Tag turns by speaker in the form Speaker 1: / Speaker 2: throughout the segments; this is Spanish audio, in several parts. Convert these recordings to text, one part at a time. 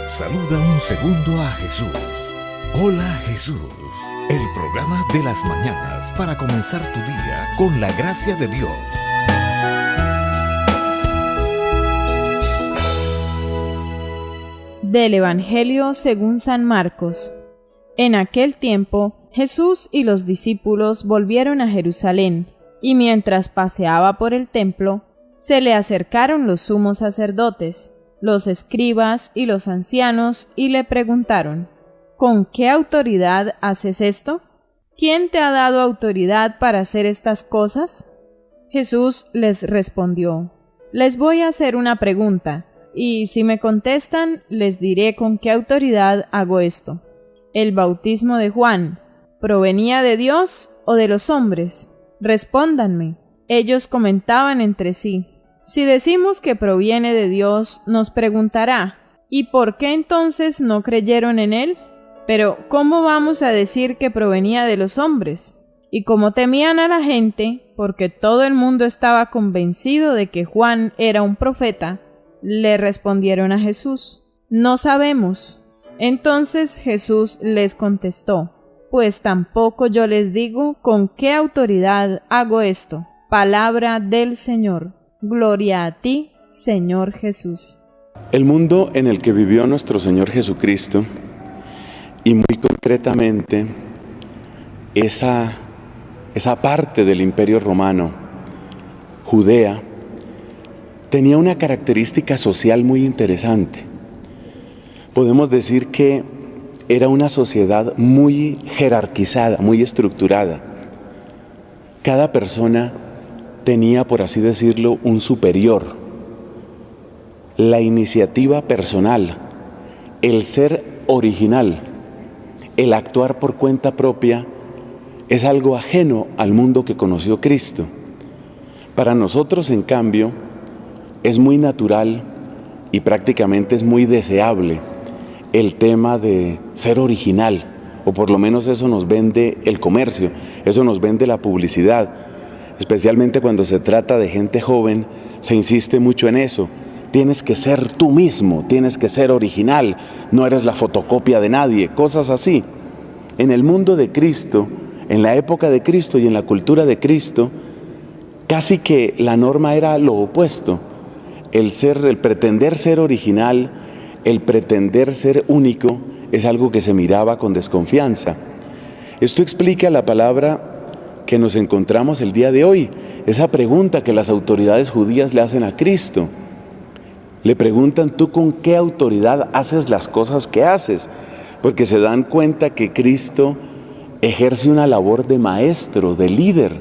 Speaker 1: Saluda un segundo a Jesús. Hola Jesús, el programa de las mañanas para comenzar tu día con la gracia de Dios.
Speaker 2: Del Evangelio según San Marcos. En aquel tiempo, Jesús y los discípulos volvieron a Jerusalén, y mientras paseaba por el templo, se le acercaron los sumos sacerdotes, los escribas y los ancianos, y le preguntaron: ¿Con qué autoridad haces esto? ¿Quién te ha dado autoridad para hacer estas cosas? Jesús les respondió: Les voy a hacer una pregunta, y si me contestan, les diré con qué autoridad hago esto. ¿El bautismo de Juan provenía de Dios o de los hombres? Respóndanme. Ellos comentaban entre sí: Si decimos que proviene de Dios, nos preguntará: ¿y por qué entonces no creyeron en él? Pero ¿cómo vamos a decir que provenía de los hombres? Y como temían a la gente, porque todo el mundo estaba convencido de que Juan era un profeta, le respondieron a Jesús: No sabemos. Entonces Jesús les contestó: Pues tampoco yo les digo con qué autoridad hago esto. Palabra del Señor. Gloria a ti, Señor Jesús.
Speaker 3: El mundo en el que vivió nuestro Señor Jesucristo, y muy concretamente esa parte del Imperio Romano, Judea, tenía una característica social muy interesante. Podemos decir que era una sociedad muy jerarquizada, muy estructurada. Cada persona tenía, por así decirlo, un superior. La iniciativa personal, el ser original, el actuar por cuenta propia, es algo ajeno al mundo que conoció Cristo. Para nosotros, en cambio, es muy natural y prácticamente es muy deseable el tema de ser original, o por lo menos eso nos vende el comercio, eso nos vende la publicidad. Especialmente cuando se trata de gente joven, se insiste mucho en eso. Tienes que ser tú mismo, tienes que ser original, no eres la fotocopia de nadie, cosas así. En el mundo de Cristo, en la época de Cristo y en la cultura de Cristo, casi que la norma era lo opuesto. El pretender ser original, el pretender ser único, es algo que se miraba con desconfianza. Esto explica la palabra que nos encontramos el día de hoy, esa pregunta que las autoridades judías le hacen a Cristo. Le preguntan: ¿tú con qué autoridad haces las cosas que haces? Porque se dan cuenta que Cristo ejerce una labor de maestro, de líder.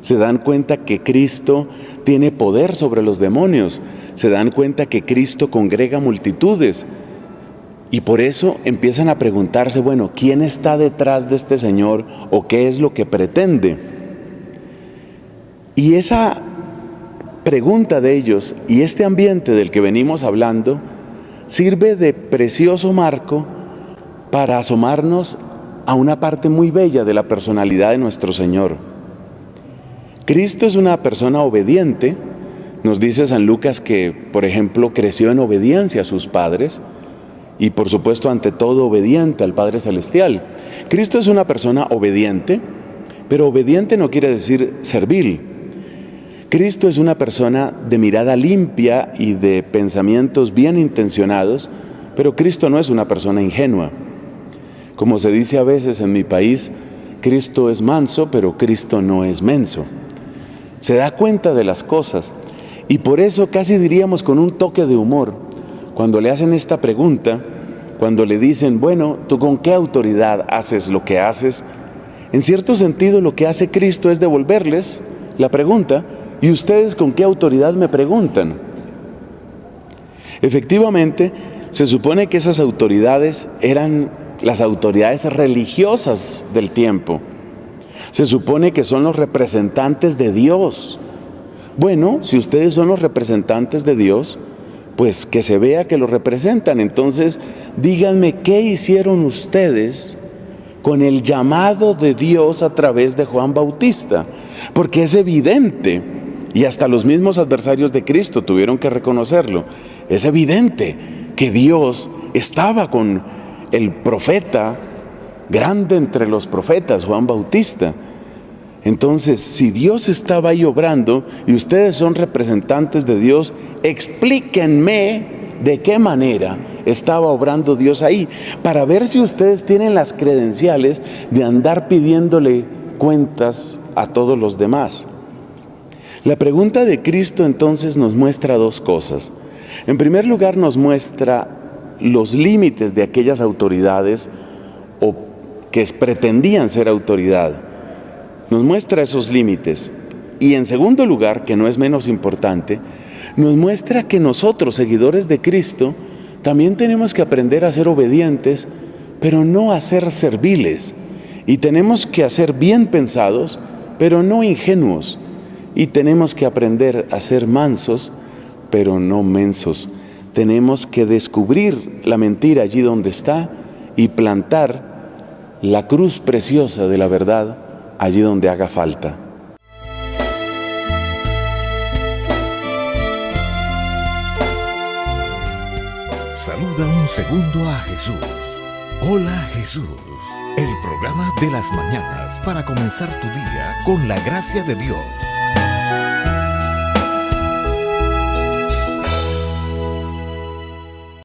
Speaker 3: Se dan cuenta que Cristo tiene poder sobre los demonios. Se dan cuenta que Cristo congrega multitudes. Y por eso empiezan a preguntarse: bueno, ¿quién está detrás de este Señor o qué es lo que pretende? Y esa pregunta de ellos y este ambiente del que venimos hablando sirve de precioso marco para asomarnos a una parte muy bella de la personalidad de nuestro Señor. Cristo es una persona obediente. Nos dice San Lucas que, por ejemplo, creció en obediencia a sus padres y, por supuesto, ante todo, obediente al Padre Celestial. Cristo es una persona obediente, pero obediente no quiere decir servil. Cristo es una persona de mirada limpia y de pensamientos bien intencionados, pero Cristo no es una persona ingenua. Como se dice a veces en mi país, Cristo es manso, pero Cristo no es menso. Se da cuenta de las cosas y por eso casi diríamos con un toque de humor, cuando le hacen esta pregunta, cuando le dicen: bueno, ¿tú con qué autoridad haces lo que haces? En cierto sentido, lo que hace Cristo es devolverles la pregunta: ¿y ustedes con qué autoridad me preguntan? Efectivamente, se supone que esas autoridades eran las autoridades religiosas del tiempo. Se supone que son los representantes de Dios. Bueno, si ustedes son los representantes de Dios, pues que se vea que lo representan. Entonces, díganme, ¿qué hicieron ustedes con el llamado de Dios a través de Juan Bautista? Porque es evidente, y hasta los mismos adversarios de Cristo tuvieron que reconocerlo, es evidente que Dios estaba con el profeta grande entre los profetas, Juan Bautista. Entonces, si Dios estaba ahí obrando y ustedes son representantes de Dios, explíquenme de qué manera estaba obrando Dios ahí, para ver si ustedes tienen las credenciales de andar pidiéndole cuentas a todos los demás. La pregunta de Cristo entonces nos muestra dos cosas. En primer lugar, nos muestra los límites de aquellas autoridades o que pretendían ser autoridad. Nos muestra esos límites. Y en segundo lugar, que no es menos importante, nos muestra que nosotros, seguidores de Cristo, también tenemos que aprender a ser obedientes, pero no a ser serviles. Y tenemos que ser bien pensados, pero no ingenuos. Y tenemos que aprender a ser mansos, pero no mensos. Tenemos que descubrir la mentira allí donde está y plantar la cruz preciosa de la verdad allí donde haga falta.
Speaker 1: Saluda un segundo a Jesús. Hola Jesús, el programa de las mañanas para comenzar tu día con la gracia de Dios.